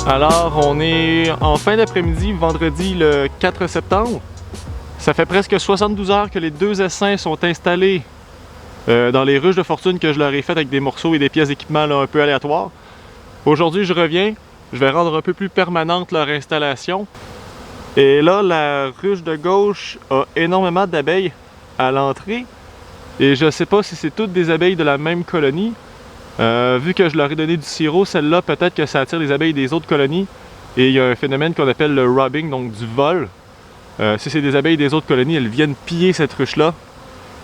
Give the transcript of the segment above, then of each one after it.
Alors, on est en fin d'après-midi, vendredi le 4 septembre. Ça fait presque 72 heures que les deux essaims sont installés dans les ruches de fortune que je leur ai faites avec des morceaux et des pièces d'équipement un peu aléatoires. Aujourd'hui, je reviens. Je vais rendre un peu plus permanente leur installation. Et là, la ruche de gauche a énormément d'abeilles à l'entrée. Et je sais pas si c'est toutes des abeilles de la même colonie. Vu que je leur ai donné du sirop, celle-là, peut-être que ça attire les abeilles des autres colonies. Et il y a un phénomène qu'on appelle le robbing, donc du vol. Si c'est des abeilles des autres colonies, elles viennent piller cette ruche-là.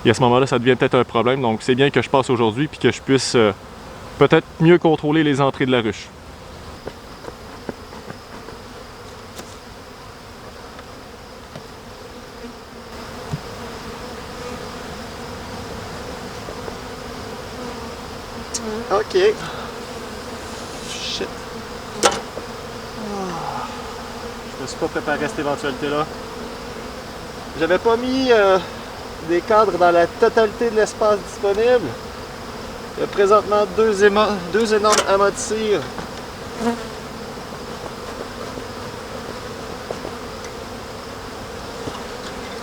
Et à ce moment-là, ça devient peut-être un problème. Donc c'est bien que je passe aujourd'hui puis que je puisse peut-être mieux contrôler les entrées de la ruche. Ok. Shit. Je me suis pas préparé à cette éventualité-là. J'avais pas mis des cadres dans la totalité de l'espace disponible. Il y a présentement deux énormes amas de cire.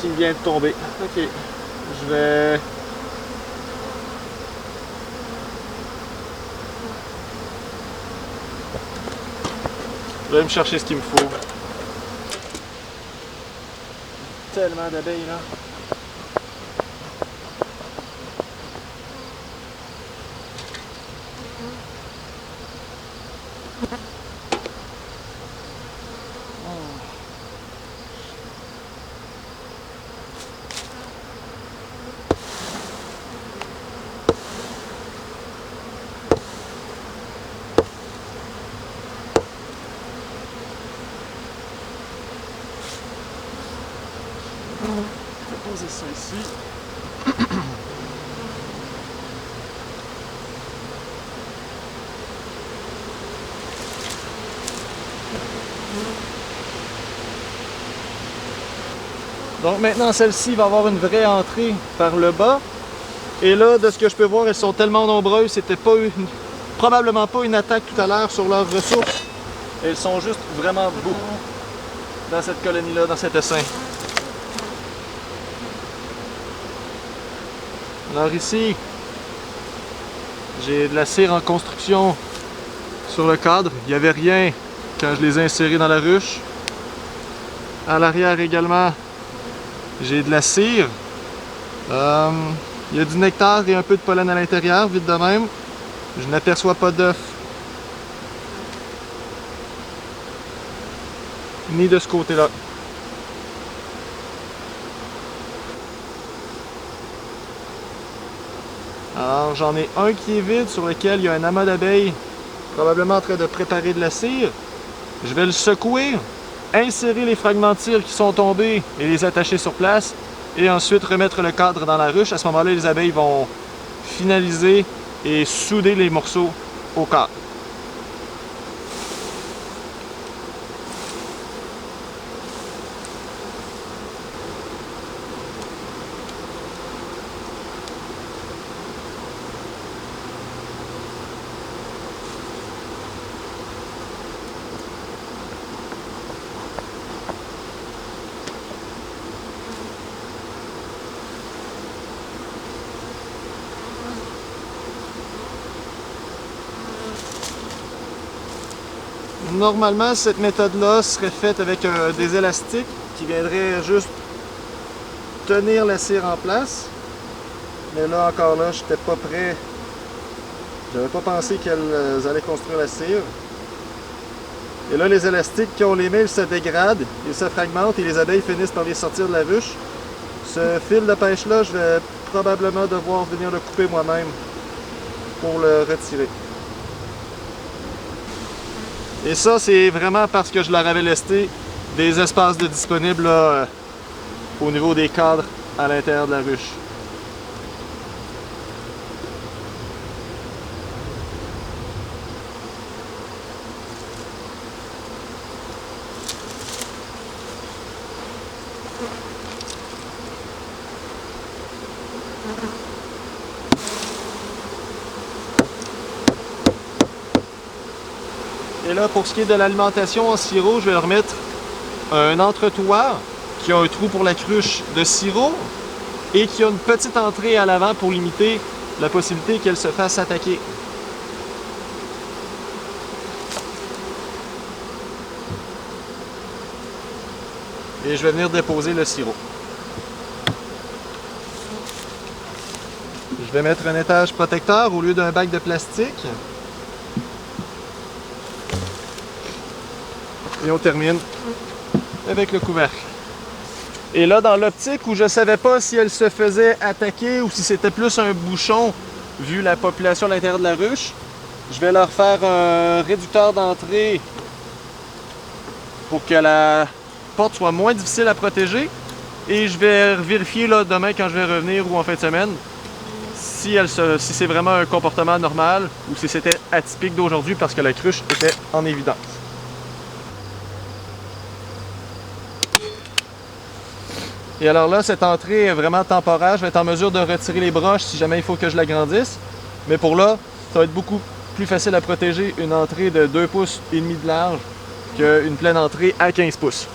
Qui vient de tomber. Ok. Je vais... Je vais me chercher ce qu'il me faut. Tellement d'abeilles là. Je vais poser ça ici. Donc maintenant celle-ci va avoir une vraie entrée par le bas. Et là, de ce que je peux voir, elles sont tellement nombreuses, c'était pas probablement pas une attaque tout à l'heure sur leurs ressources. Elles sont juste vraiment beaucoup dans cette colonie-là, dans cet essaim. Alors ici, j'ai de la cire en construction sur le cadre. Il n'y avait rien quand je les ai insérés dans la ruche. À l'arrière également, j'ai de la cire. Il y a du nectar et un peu de pollen à l'intérieur, vite de même. Je n'aperçois pas d'œufs. Ni de ce côté-là. Alors j'en ai un qui est vide sur lequel il y a un amas d'abeilles probablement en train de préparer de la cire. Je vais le secouer, insérer les fragments de cire qui sont tombés et les attacher sur place et ensuite remettre le cadre dans la ruche. À ce moment-là, les abeilles vont finaliser et souder les morceaux au cadre. Normalement, cette méthode-là serait faite avec des élastiques qui viendraient juste tenir la cire en place. Mais là, encore là, je n'étais pas prêt. J'avais pas pensé qu'elles allaient construire la cire. Et là, les élastiques, quand on les met, ils se dégradent, ils se fragmentent et les abeilles finissent par les sortir de la ruche. Ce fil de pêche-là, je vais probablement devoir venir le couper moi-même pour le retirer. Et ça, c'est vraiment parce que je leur avais laissé des espaces de disponibles là, au niveau des cadres à l'intérieur de la ruche. Et là, pour ce qui est de l'alimentation en sirop, je vais leur mettre un entretoit qui a un trou pour la cruche de sirop et qui a une petite entrée à l'avant pour limiter la possibilité qu'elle se fasse attaquer. Et je vais venir déposer le sirop. Je vais mettre un étage protecteur au lieu d'un bac de plastique. Et on termine avec le couvercle. Et là, dans l'optique où je ne savais pas si elle se faisait attaquer ou si c'était plus un bouchon, vu la population à l'intérieur de la ruche, je vais leur faire un réducteur d'entrée pour que la porte soit moins difficile à protéger. Et je vais vérifier là, demain quand je vais revenir ou en fin de semaine si c'est vraiment un comportement normal ou si c'était atypique d'aujourd'hui parce que la cruche était en évidence. Et alors là, cette entrée est vraiment temporaire. Je vais être en mesure de retirer les broches si jamais il faut que je l'agrandisse. Mais pour là, ça va être beaucoup plus facile à protéger une entrée de 2 pouces et demi de large qu'une pleine entrée à 15 pouces.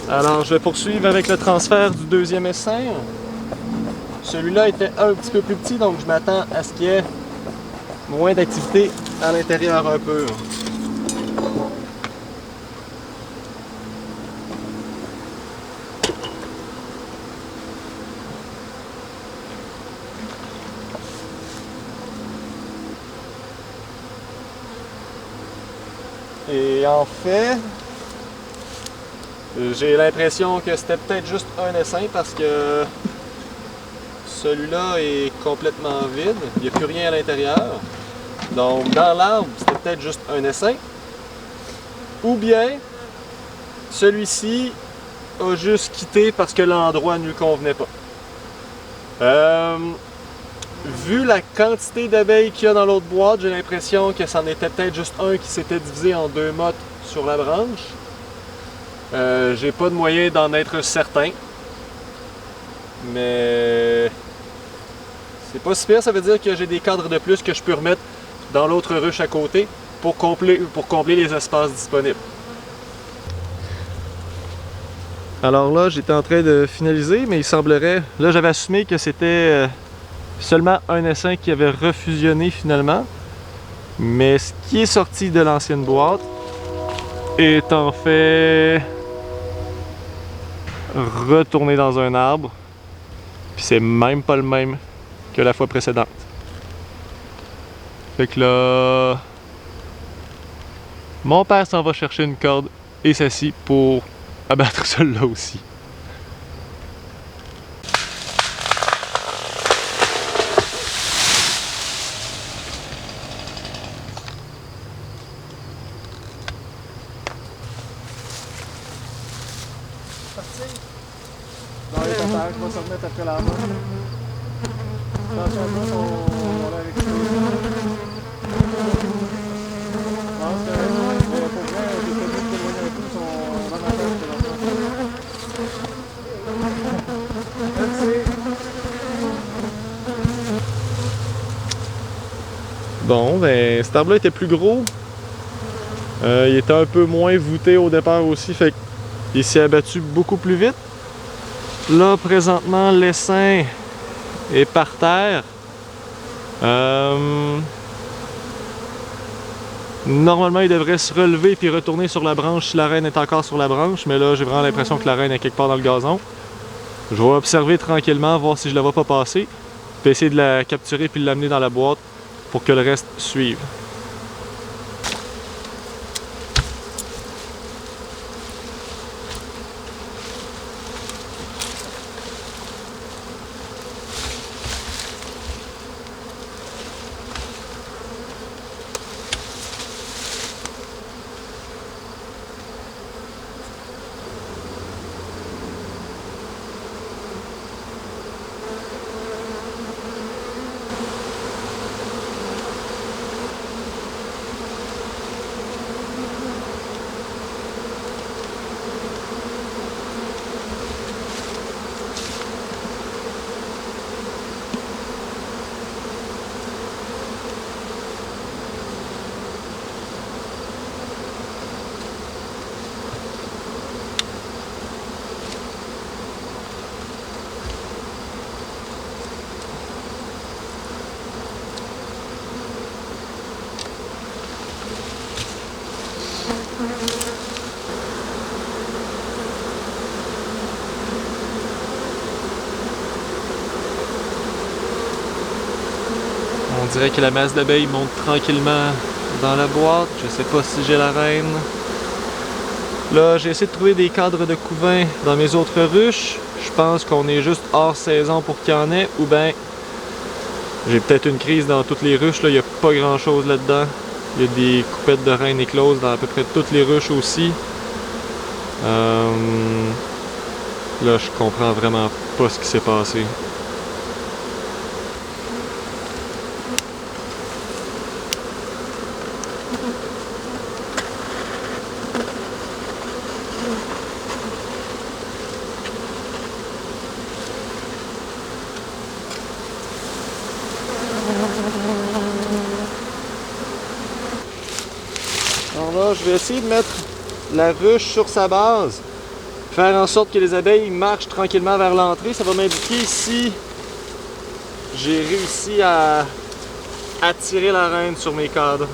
Alors, je vais poursuivre avec le transfert du deuxième essaim. Celui-là était un petit peu plus petit, donc je m'attends à ce qu'il y ait moins d'activité à l'intérieur un peu. Et en fait, j'ai l'impression que c'était peut-être juste un essaim parce que celui-là est complètement vide. Il n'y a plus rien à l'intérieur. Donc dans l'arbre, c'était peut-être juste un essaim. Ou bien, celui-ci a juste quitté parce que l'endroit ne lui convenait pas. Vu la quantité d'abeilles qu'il y a dans l'autre boîte, j'ai l'impression que c'en était peut-être juste un qui s'était divisé en 2 mottes sur la branche. J'ai pas de moyen d'en être certain. Mais c'est pas si pire, ça veut dire que j'ai des cadres de plus que je peux remettre dans l'autre ruche à côté pour combler les espaces disponibles. Alors là, j'étais en train de finaliser, mais il semblerait... Là, j'avais assumé que c'était seulement un essaim qui avait refusionné finalement. Mais ce qui est sorti de l'ancienne boîte est en fait retourné dans un arbre. Puis c'est même pas le même que la fois précédente. Fait que là, mon père s'en va chercher une corde et sa scie pour abattre celui-là aussi. Dans les attaques, je vais se remettre après la main. Attention à toi, on l'a excité. Non, c'est correct, mais pour vrai, j'ai pas vu t'éloigner un peu, ils sont vraiment attaques. Merci. Bon, ben, cet arbre-là était plus gros. Il était un peu moins voûté au départ aussi, fait qu'il s'est abattu beaucoup plus vite. Là, présentement, l'essaim est par terre. Normalement, il devrait se relever puis retourner sur la branche si la reine est encore sur la branche, mais là, j'ai vraiment l'impression que la reine est quelque part dans le gazon. Je vais observer tranquillement, voir si je la vois pas passer, puis essayer de la capturer puis de l'amener dans la boîte pour que le reste suive. On dirait que la masse d'abeilles monte tranquillement dans la boîte. Je sais pas si j'ai la reine. Là, j'ai essayé de trouver des cadres de couvain dans mes autres ruches. Je pense qu'on est juste hors saison pour qu'il y en ait, ou ben j'ai peut-être une crise dans toutes les ruches. Là, il n'y a pas grand chose là-dedans. Il y a des coupettes de reines écloses dans à peu près toutes les ruches aussi. Là, je comprends vraiment pas ce qui s'est passé. Alors là, je vais essayer de mettre la ruche sur sa base, faire en sorte que les abeilles marchent tranquillement vers l'entrée. Ça va m'indiquer si j'ai réussi à attirer la reine sur mes cadres.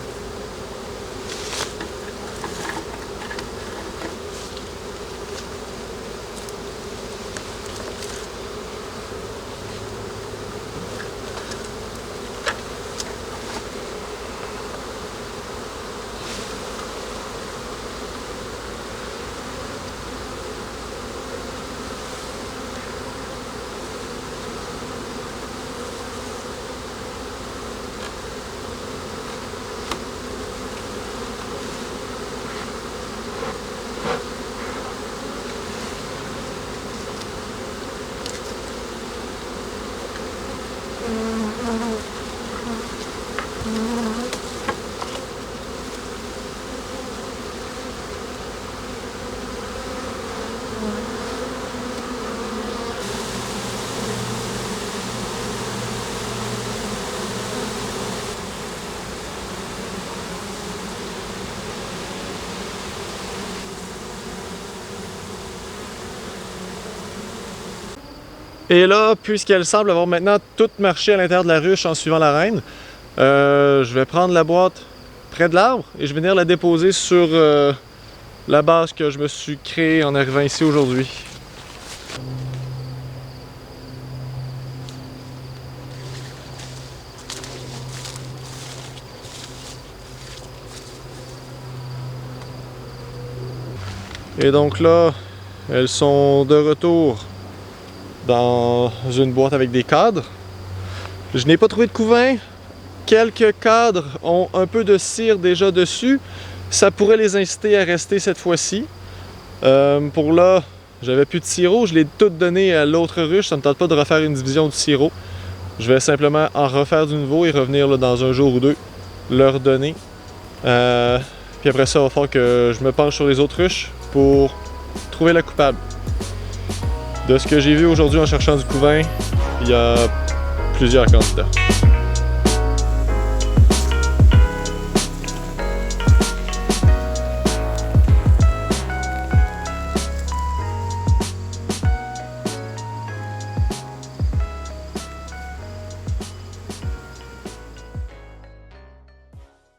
Et là, puisqu'elle semble avoir maintenant tout marché à l'intérieur de la ruche en suivant la reine, je vais prendre la boîte près de l'arbre et je vais venir la déposer sur la base que je me suis créée en arrivant ici aujourd'hui. Et donc là, elles sont de retour dans une boîte avec des cadres. Je n'ai pas trouvé de couvain. Quelques cadres ont un peu de cire déjà dessus. Ça pourrait les inciter à rester cette fois-ci. Pour là, j'avais plus de sirop. Je l'ai tout donné à l'autre ruche. Ça ne me tente pas de refaire une division du sirop. Je vais simplement en refaire du nouveau et revenir là, dans un jour ou deux, leur donner. Puis après ça, il va falloir que je me penche sur les autres ruches pour trouver la coupable. De ce que j'ai vu aujourd'hui en cherchant du couvain, il y a plusieurs candidats.